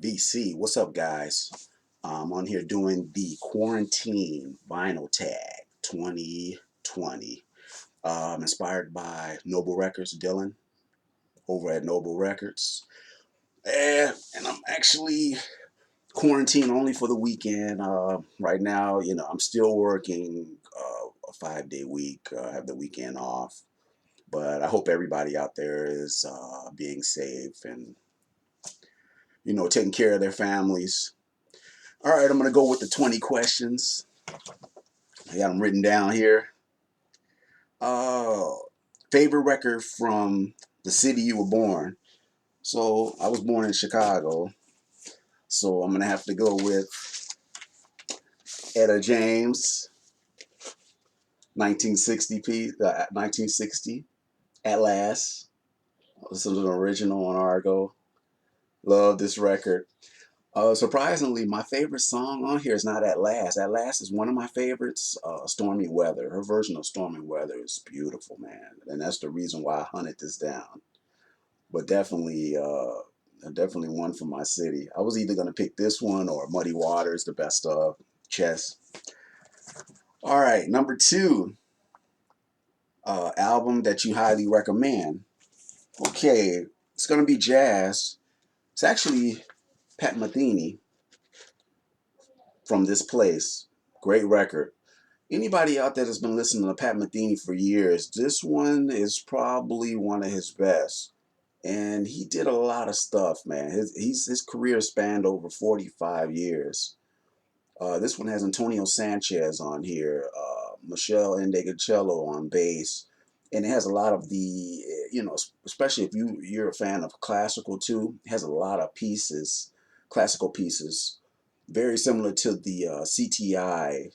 BC. What's up, guys? I'm on here doing the quarantine vinyl tag 2020. Inspired by Noble Records, Dylan, over at Noble Records. And I'm actually quarantined only for the weekend. Right now, I'm still working a 5-day week. I have the weekend off. But I hope everybody out there is being safe and, taking care of their families. All right, I'm going to go with the 20 questions. I got them written down here. Uh, Favorite record from the city you were born. So I was born in Chicago. So I'm going to have to go with Etta James, 1960, At Last. This is an original on Argo. Love this record. Surprisingly, my favorite song on here is not At Last. At Last is one of my favorites. Stormy Weather. Her version of Stormy Weather is beautiful, man. And that's the reason why I hunted this down. But definitely one from my city. I was either going to pick this one or Muddy Waters, the best of Chess. All right, number 2, album that you highly recommend. Okay, it's going to be jazz. It's actually Pat Metheny from This Place. Great record. Anybody out there that's been listening to Pat Metheny for years, this one is probably one of his best. And he did a lot of stuff, man. His career spanned over 45 years. This one has Antonio Sanchez on here, Michelle Ndegeocello on bass, and it has a lot of the, especially if you're a fan of classical too, it has a lot of pieces, classical pieces, very similar to the CTI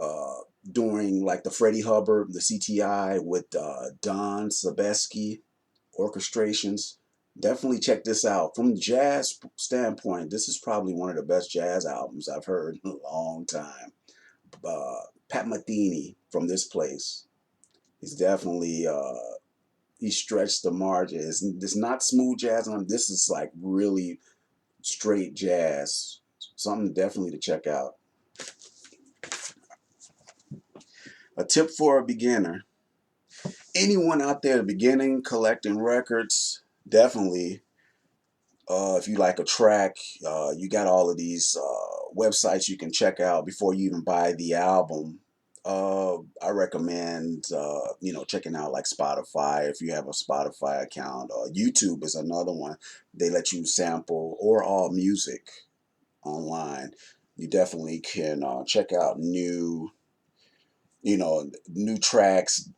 uh, during like the Freddie Hubbard, the CTI with Don Sebesky orchestrations. Definitely check this out. From the jazz standpoint, this is probably one of the best jazz albums I've heard in a long time. Pat Metheny from This Place. He's definitely he stretched the margins. It's not smooth jazz. This is like really straight jazz. Something definitely to check out. A tip for a beginner. Anyone out there beginning collecting records, definitely if you like a track, you got all of these websites you can check out before you even buy the album. I recommend, checking out like Spotify if you have a Spotify account. YouTube is another one. They let you sample or all music online. You definitely can check out new tracks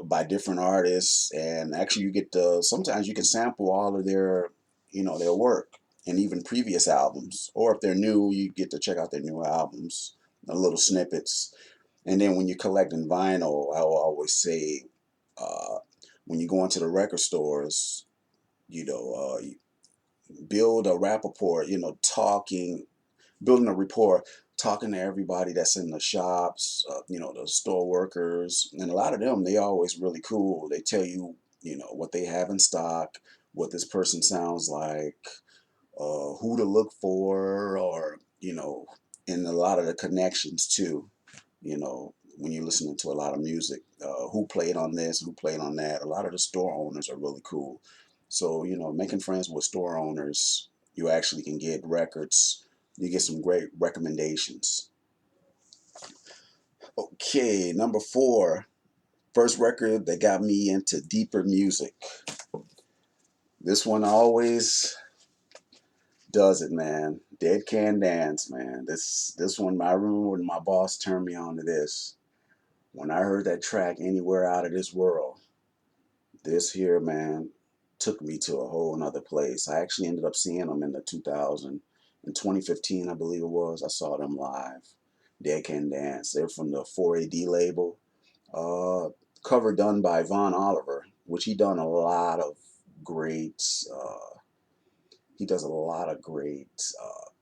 by different artists, and actually you get to sometimes you can sample all of their work and even previous albums, or if they're new you get to check out their new albums, the little snippets. And then when you're collecting vinyl, I will always say, uh, when you go into the record stores, you build a rapport, building a rapport, talking to everybody that's in the shops, the store workers, and a lot of them, they always really cool. They tell you, what they have in stock, what this person sounds like, who to look for, or, and a lot of the connections too, when you're listening to a lot of music, who played on this, who played on that. A lot of the store owners are really cool. So, making friends with store owners, you actually can get records. You get some great recommendations. Okay, number 4, first record that got me into deeper music. This one always does it, man. Dead Can Dance, man. This one, I remember when my boss turned me on to this. When I heard that track, Anywhere Out of This World, this here, man, took me to a whole nother place. I actually ended up seeing them in 2015, I believe it was. I saw them live. Dead Can Dance. They're from the 4AD label. Uh, Cover done by Von Oliver, which he does a lot of great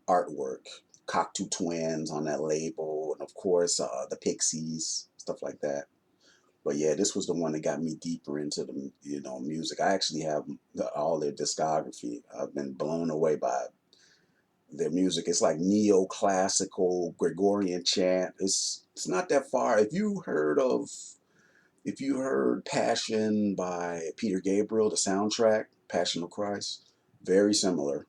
artwork. Cocteau Twins on that label, and of course the Pixies, stuff like that. But yeah, this was the one that got me deeper into the music. I actually have all their discography. I've been blown away by it. Their music, it's like neoclassical Gregorian chant. It's not that far. If you heard Passion by Peter Gabriel, the soundtrack, Passion of Christ, very similar.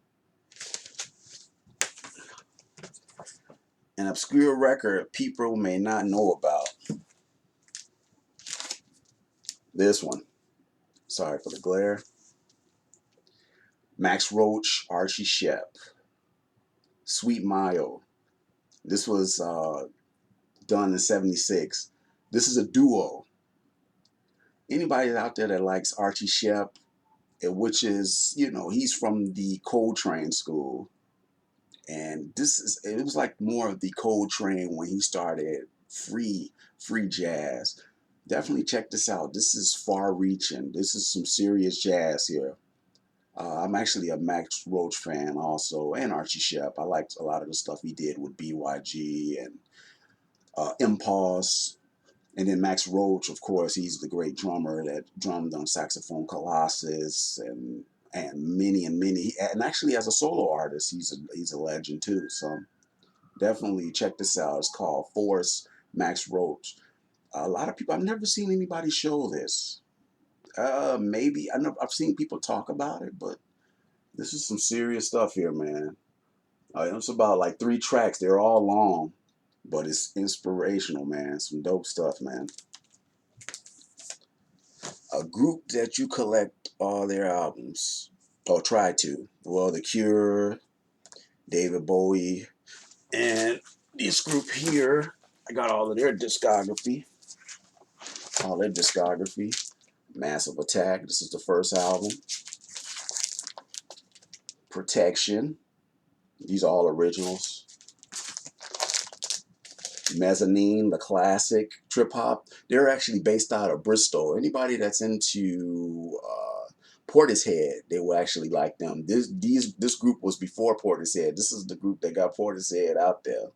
An obscure record people may not know about. This one. Sorry for the glare. Max Roach, Archie Shepp, Sweet Mayo. This was done in '76. This is a duo. Anybody out there that likes Archie Shepp, which is, he's from the Coltrane school. And it was like more of the Coltrane when he started free jazz. Definitely check this out. This is far reaching. This is some serious jazz here. I'm actually a Max Roach fan also, and Archie Shepp. I liked a lot of the stuff he did with BYG and Impulse. And then Max Roach, of course, he's the great drummer that drummed on Saxophone Colossus and many. And actually, as a solo artist, he's a legend too. So definitely check this out. It's called Force Max Roach. A lot of people, I've never seen anybody show this. Maybe I've seen people talk about it, but this is some serious stuff here, man. It's about like 3 tracks. They're all long, but it's inspirational, man. Some dope stuff, man. A group that you collect all their albums, or try to. Well, The Cure, David Bowie, and this group here, I got all of their discography. All their discography. Massive Attack, this is the first album. Protection, these are all originals. Mezzanine, the classic. Trip Hop, they're actually based out of Bristol. Anybody that's into Portishead, they will actually like them. This group was before Portishead. This is the group that got Portishead out there.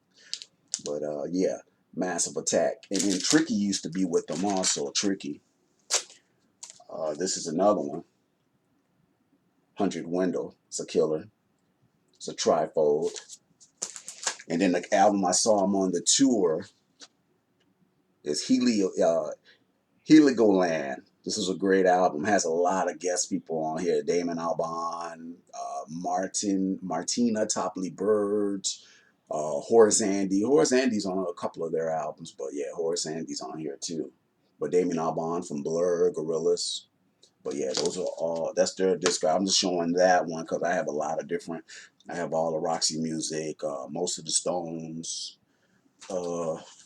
But yeah, Massive Attack. And then Tricky used to be with them also. Tricky. This is another one. 100 Window. It's a killer. It's a trifold. And then the album I saw him on the tour is Heligoland. This is a great album. Has a lot of guest people on here. Damon Albarn, Martina Topley Bird, Horace Andy. Horace Andy's on a couple of their albums, but yeah, Horace Andy's on here too. But Damon Albarn from Blur, Gorillaz. But yeah, those are all, that's their disc. I'm just showing that one because I have a lot of different, I have all the Roxy Music, most of the Stones.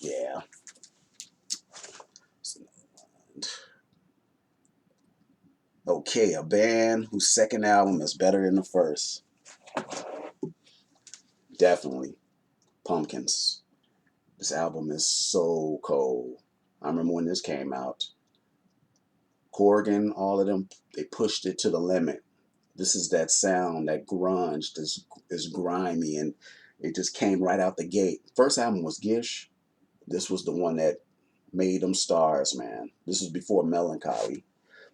Yeah. Okay, a band whose second album is better than the first. Definitely. Pumpkins. This album is so cold. I remember when this came out. Corgan, all of them, they pushed it to the limit. This is that sound, that grunge, this is grimy, and it just came right out the gate. First album was Gish. This was the one that made them stars, man. This was before Melancholy.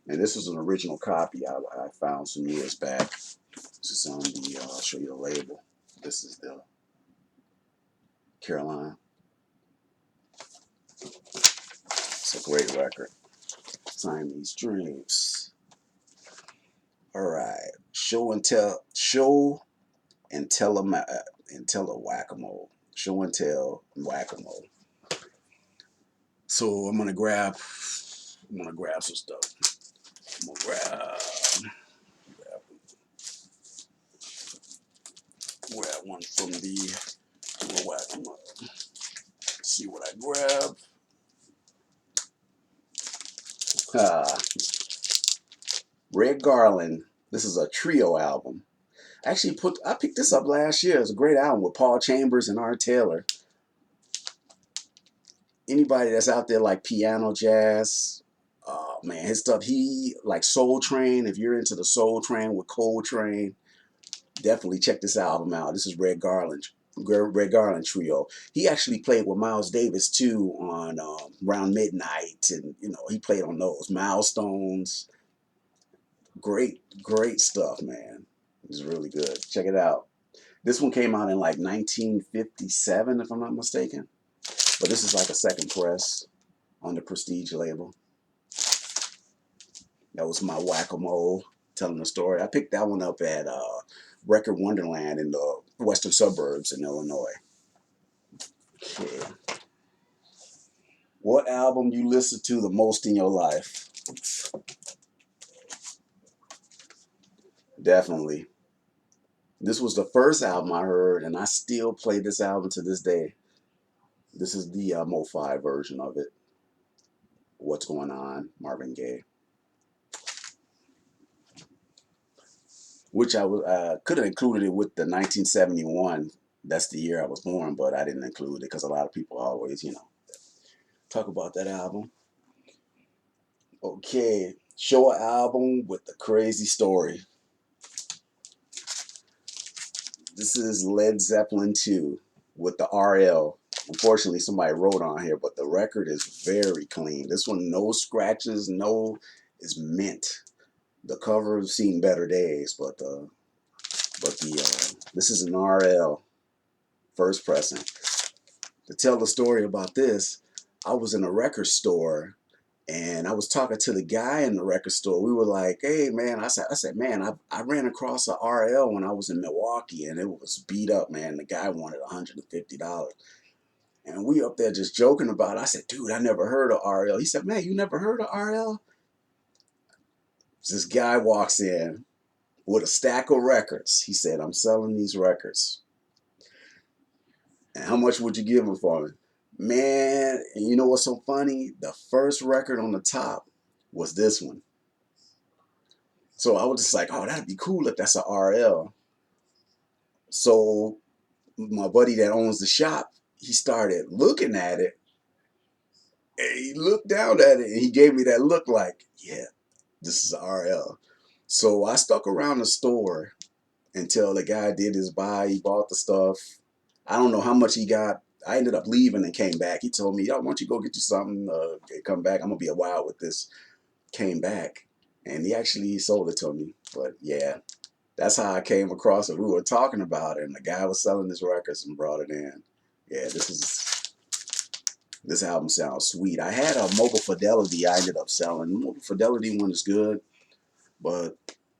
And this was an original copy I found some years back. This is on the, I'll show you the label. This is the Caroline. It's a great record. Siamese Dreams. All right. Tell a whack-a-mole. Show and tell whack-a-mole. So I'm gonna grab some stuff. I'm gonna grab one from the whack-a-mole. See what I grab. Red Garland. This is a trio album. Actually, I picked this up last year. It's a great album with Paul Chambers and Art Taylor. Anybody that's out there like piano jazz, man, his stuff. He like Soul Train. If you're into the Soul Train with Coltrane, definitely check this album out. This is Red Garland Trio. He actually played with Miles Davis too on Around Midnight, and he played on those Milestones. Great stuff, man. It's really good. Check it out. This one came out in like 1957, if I'm not mistaken. But this is like a second press on the Prestige label. That was my whack-a-mole telling the story. I picked that one up at Record Wonderland in the western suburbs in Illinois. Okay. What album you listen to the most in your life? Definitely. This was the first album I heard, and I still play this album to this day. This is the Mo-Fi version of it. What's Going On, Marvin Gaye. Which I was could have included it with the 1971. That's the year I was born, but I didn't include it because a lot of people always, talk about that album. Okay, show an album with a crazy story. This is Led Zeppelin 2 with the RL. Unfortunately, somebody wrote on here, but the record is very clean. This one, no scratches, no, is mint. The cover has seen better days, but this is an RL first pressing. To tell the story about this, I was in a record store and I was talking to the guy in the record store. We were like, "Hey man," I said, "Man, I ran across a RL when I was in Milwaukee and it was beat up, man. The guy wanted $150." And we up there just joking about it. I said, "Dude, I never heard of RL." He said, "Man, you never heard of RL?" This guy walks in with a stack of records. He said, "I'm selling these records. And how much would you give him for it?" Man, and you know what's so funny? The first record on the top was this one. So I was just like, "Oh, that'd be cool if that's a RL." So my buddy that owns the shop, he started looking at it and he looked down at it and he gave me that look like, "Yeah, this is a RL." So I stuck around the store until the guy did his buy. He bought the stuff. I don't know how much he got. I ended up leaving and came back. He told me, "Yo, why don't you go get you something? Come back. I'm gonna be a while with this." Came back, and he actually sold it to me. But yeah, that's how I came across it. We were talking about it, and the guy was selling his records and brought it in. Yeah, this album sounds sweet. I had a Mobile Fidelity. I ended up selling. The Mobile Fidelity one is good, but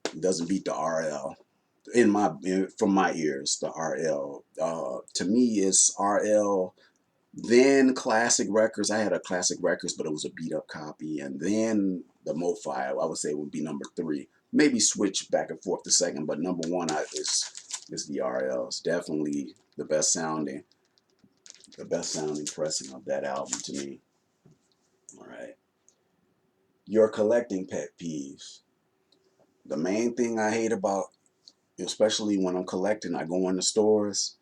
it doesn't beat the RL. From my ears, the RL. To me, it's RL. Then Classic Records. I had a Classic Records, but it was a beat up copy. And then the Mo-Fi, I would say, would be number 3. Maybe switch back and forth to second, but number 1 is the RL. It's definitely the best sounding pressing of that album to me. All right. Your collecting pet peeves. The main thing I hate about, especially when I'm collecting, I go in the stores.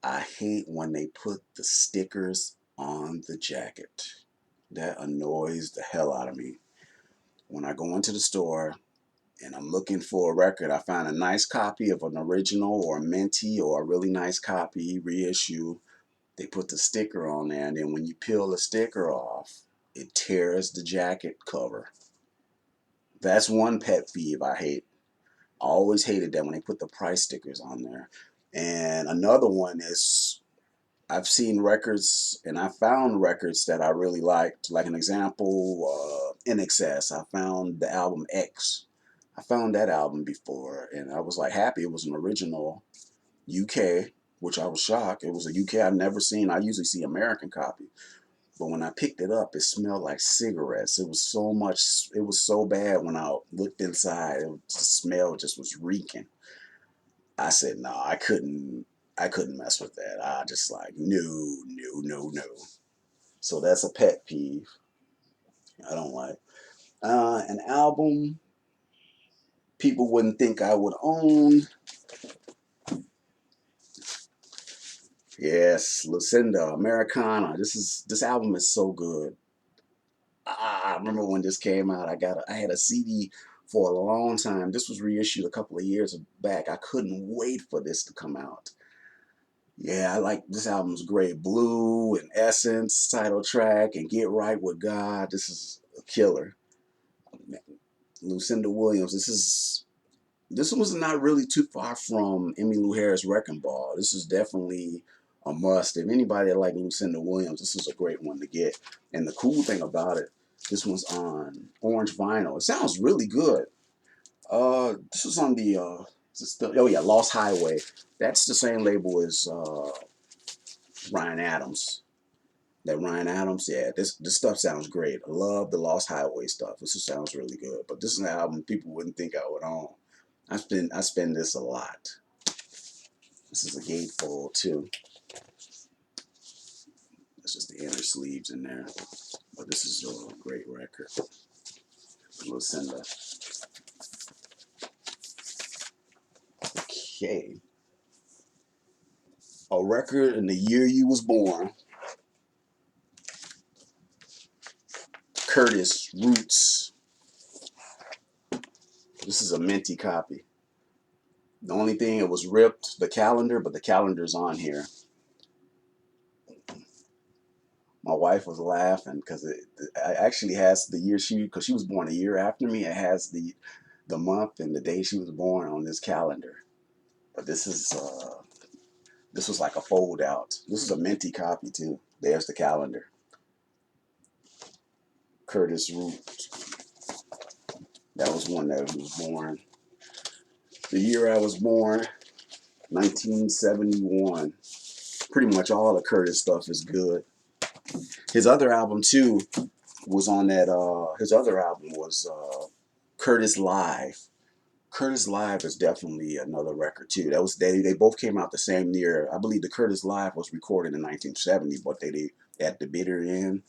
I hate when they put the stickers on the jacket. That annoys the hell out of me. When I go into the store and I'm looking for a record, I find a nice copy of an original or a minty or a really nice copy, reissue. They put the sticker on there, and then when you peel the sticker off, it tears the jacket cover. That's one pet peeve I hate. I always hated that when they put the price stickers on there. And another one is I've seen records and I found records that I really liked. Like an example, In Excess. I found the album X. I found that album before and I was like happy it was an original UK, which I was shocked. It was a UK I've never seen. I usually see American copy. But when I picked it up, it smelled like cigarettes. It was so much, it was so bad when I looked inside. The smell just was reeking. I said, no, I couldn't mess with that. I just like, no, no, no, no. So that's a pet peeve I don't like. An album people wouldn't think I would own. Yes, Lucinda, Americana. This album is so good. I remember when this came out. I had a CD for a long time. This was reissued a couple of years back. I couldn't wait for this to come out. Yeah, I like this album's great. Blue and Essence, title track, and Get Right with God. This is a killer. Lucinda Williams. This is This was not really too far from Emmylou Harris' Wrecking Ball. This is definitely a must. If anybody like Lucinda Williams, this is a great one to get. And the cool thing about it, this one's on orange vinyl. It sounds really good. This was on the oh yeah, Lost Highway. That's the same label as Ryan Adams. That Ryan Adams, yeah, this stuff sounds great. I love the Lost Highway stuff. This just sounds really good. But this is an album people wouldn't think I would own. I spend this a lot. This is a gatefold too. That's just the inner sleeves in there. But this is a great record. Lucinda. Okay. A record in the year you was born. Curtis Roots. This is a minty copy. The only thing, it was ripped, the calendar, but the calendar's on here. My wife was laughing because it actually has the year because she was born a year after me. It has the month and the day she was born on this calendar. But this was like a fold out. This is a minty copy too. There's the calendar. Curtis Root. That was one that was born. The year I was born, 1971. Pretty much all the Curtis stuff is good. His other album too was on that. His other album was Curtis Live. Curtis Live is definitely another record too. That was they both came out the same year. I believe the Curtis Live was recorded in 1970, but they at the Bitter End,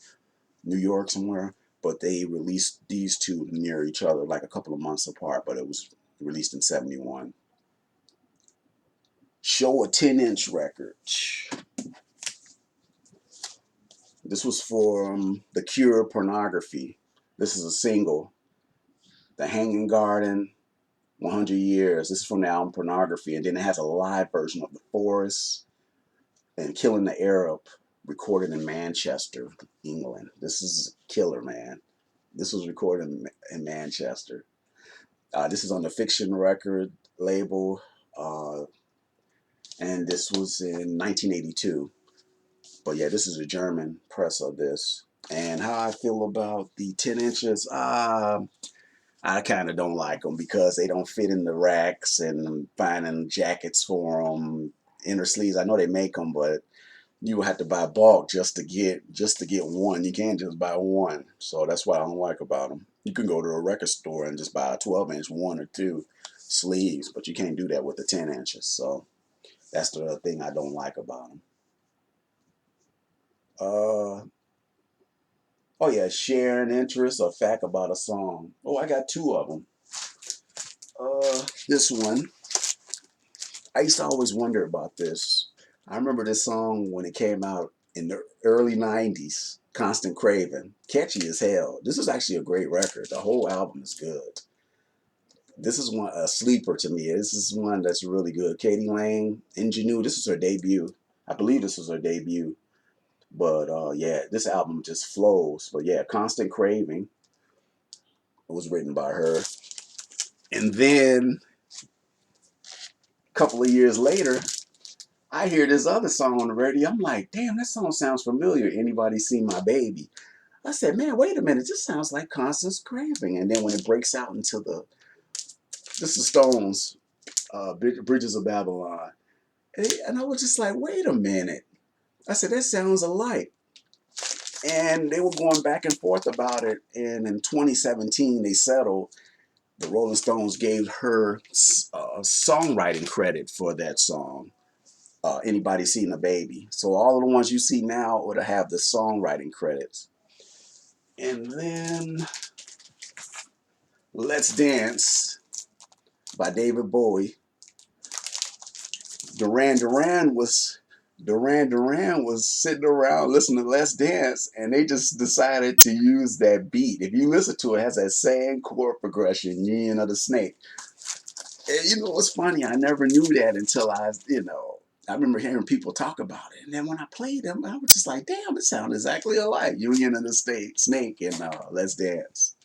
New York somewhere. But they released these two near each other, like a couple of months apart. But it was released in '71. Show a 10-inch record. This was for The Cure, Pornography. This is a single. The Hanging Garden, 100 Years. This is from the album Pornography. And then it has a live version of The Forest and Killing the Arab, recorded in Manchester, England. This is killer, man. This was recorded in Manchester. This is on the Fiction Record label. And this was in 1982. But yeah, this is a German press of this. And how I feel about the 10 inches, I kind of don't like them because they don't fit in the racks, and I'm finding jackets for them, inner sleeves. I know they make them, but you will have to buy bulk just to get one. You can't just buy one. So that's what I don't like about them. You can go to a record store and just buy a 12-inch one or two sleeves, but you can't do that with the 10 inches. So that's the thing I don't like about them. Uh, oh yeah, share an interest or fact about a song. Oh, I got two of them. This one, I used to always wonder about this. I remember this song when it came out in the early 90s, Constant Craving. Catchy as hell. This is actually a great record. The whole album is good. This is one a sleeper to me. This is one that's really good. Katie Lang, Ingenue. This is her debut. I believe this was her debut. But yeah, this album just flows. But yeah, Constant Craving was written by her. And then a couple of years later, I hear this other song on the radio. I'm like, damn, that song sounds familiar. Anybody see my baby? I said, man, wait a minute. This sounds like Constant Craving. And then when it breaks out into this is Stones, Bridges of Babylon. And I was just like, wait a minute. I said, that sounds alike. And they were going back and forth about it. And in 2017, they settled. The Rolling Stones gave her songwriting credit for that song. Anybody Seen a Baby. So all of the ones you see now would have the songwriting credits. And then Let's Dance by David Bowie. Duran Duran was sitting around listening to Let's Dance, and they just decided to use that beat. If you listen to it, it has that same chord progression, Union of the Snake. And you know what's funny? I never knew that until I remember hearing people talk about it. And then when I played them, I was just like, damn, it sounds exactly alike. Union of the Snake and Let's Dance.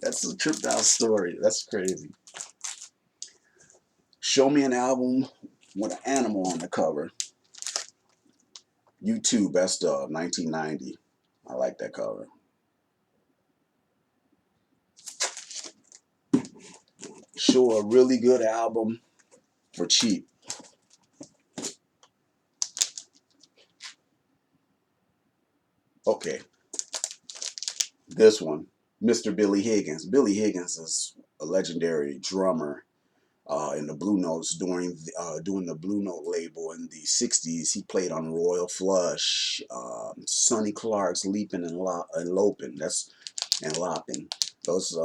That's a tripped out story. That's crazy. Show me an album with an animal on the cover. U2, best of 1990. I like that cover. Show a really good album for cheap. Okay, this one, Mr. Billy Higgins. Billy Higgins is a legendary drummer in the Blue Notes doing the Blue Note label in the '60s. He played on Royal Flush, Sonny Clark's Leaping and Loping. That's and Lopping. Those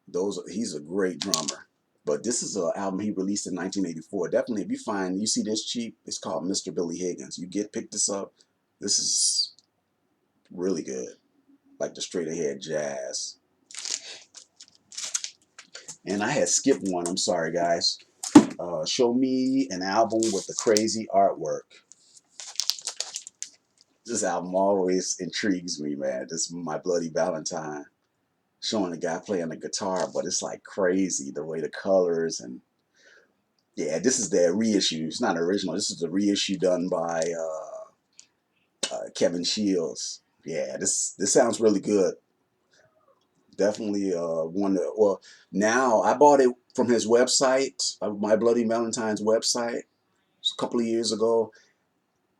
those he's a great drummer. But this is an album he released in 1984. Definitely, if you see this cheap, it's called Mr. Billy Higgins. Pick this up. This is really good, like the straight ahead jazz. And I had skipped one. I'm sorry, guys. Show me an album with the crazy artwork. This album always intrigues me, man. This is My Bloody Valentine. Showing a guy playing the guitar, but it's like crazy the way the colors and yeah, this is the reissue. It's not original. This is the reissue done by Kevin Shields. Yeah, this sounds really good. Definitely one that, well, now I bought it from his website, My Bloody Valentine's website, a couple of years ago. I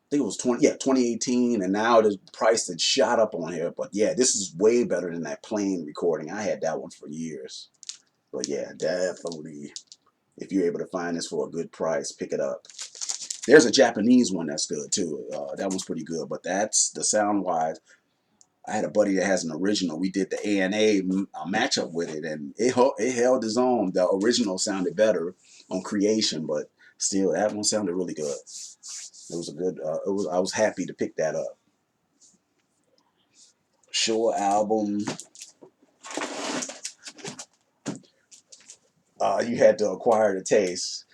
think it was 2018, and now the price had shot up on here. But yeah, this is way better than that plain recording. I had that one for years. But yeah, definitely, if you're able to find this for a good price, pick it up. There's a Japanese one that's good too. That one's pretty good, but that's the sound wise. I had a buddy that has an original. We did the A&A matchup with it, and it held its own. The original sounded better on Creation, but still, that one sounded really good. It was a good. I was happy to pick that up. Sure album. You had to acquire the taste.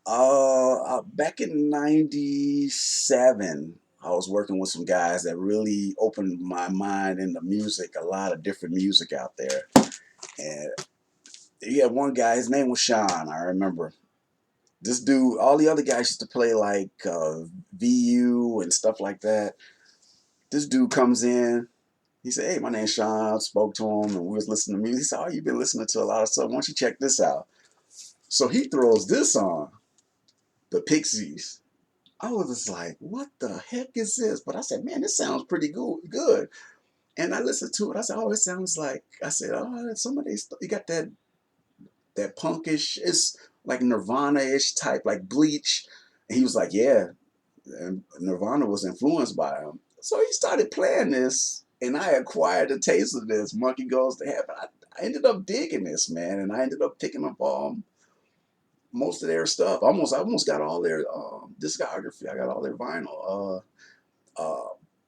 Back in '97, I was working with some guys that really opened my mind into music. A lot of different music out there, and you had one guy. His name was Sean. I remember this dude. All the other guys used to play like VU and stuff like that. This dude comes in. He said, "Hey, my name's Sean." I spoke to him, and we was listening to music. He said, "Oh, you've been listening to a lot of stuff. Why don't you check this out?" So he throws this on, the Pixies. I was just like, "What the heck is this?" But I said, "Man, this sounds pretty good." And I listened to it. I said, "Oh, it sounds like." I said, "Oh, somebody you got that punkish. It's like Nirvana-ish type, like Bleach." And he was like, "Yeah." And Nirvana was influenced by him. So he started playing this, and I acquired a taste of this. Monkey Goes to Heaven. I ended up digging this, man, and I ended up picking up most of their stuff. I almost got all their discography. I got all their vinyl.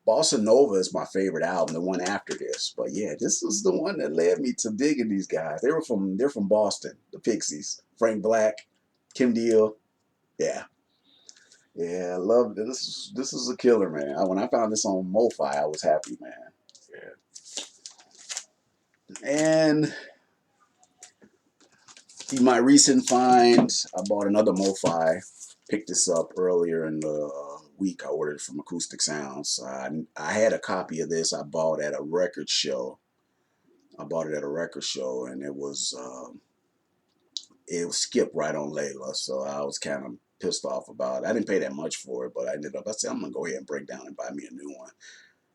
Bossa Nova is my favorite album, the one after this. But yeah, this was the one that led me to digging these guys. They're from Boston, the Pixies. Frank Black, Kim Deal. Yeah. Yeah, I love this. This is a killer, man. When I found this on MoFi, I was happy, man. Yeah. And my recent find, I bought another MoFi. Picked this up earlier in the week. I ordered it from Acoustic Sounds. I had a copy of this. I bought at a record show. I bought it at a record show, and it was skipped right on Layla. So I was kind of pissed off about it. I didn't pay that much for it, but I said I'm gonna go ahead and break down and buy me a new one.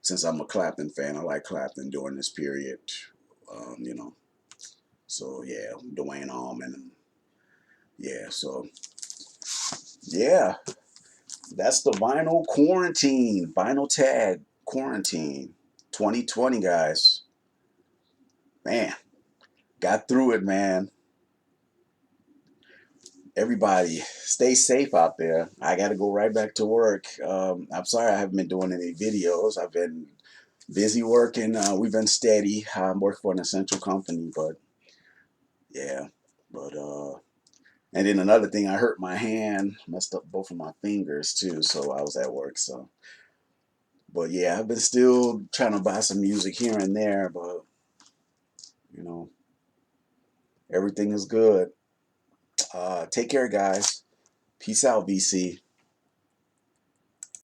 Since I'm a Clapton fan, I like Clapton during this period. You know, so yeah, Dwayne Allman, and yeah, so yeah, that's the vinyl tag quarantine, 2020, guys. Man, got through it, man. Everybody, stay safe out there. I got to go right back to work. I'm sorry I haven't been doing any videos. I've been busy working. We've been steady. I'm working for an essential company, but yeah, but and then another thing, I hurt my hand, messed up both of my fingers too, so I was at work. So, but yeah, I've been still trying to buy some music here and there, but you know, everything is good. Take care, guys. Peace out, VC.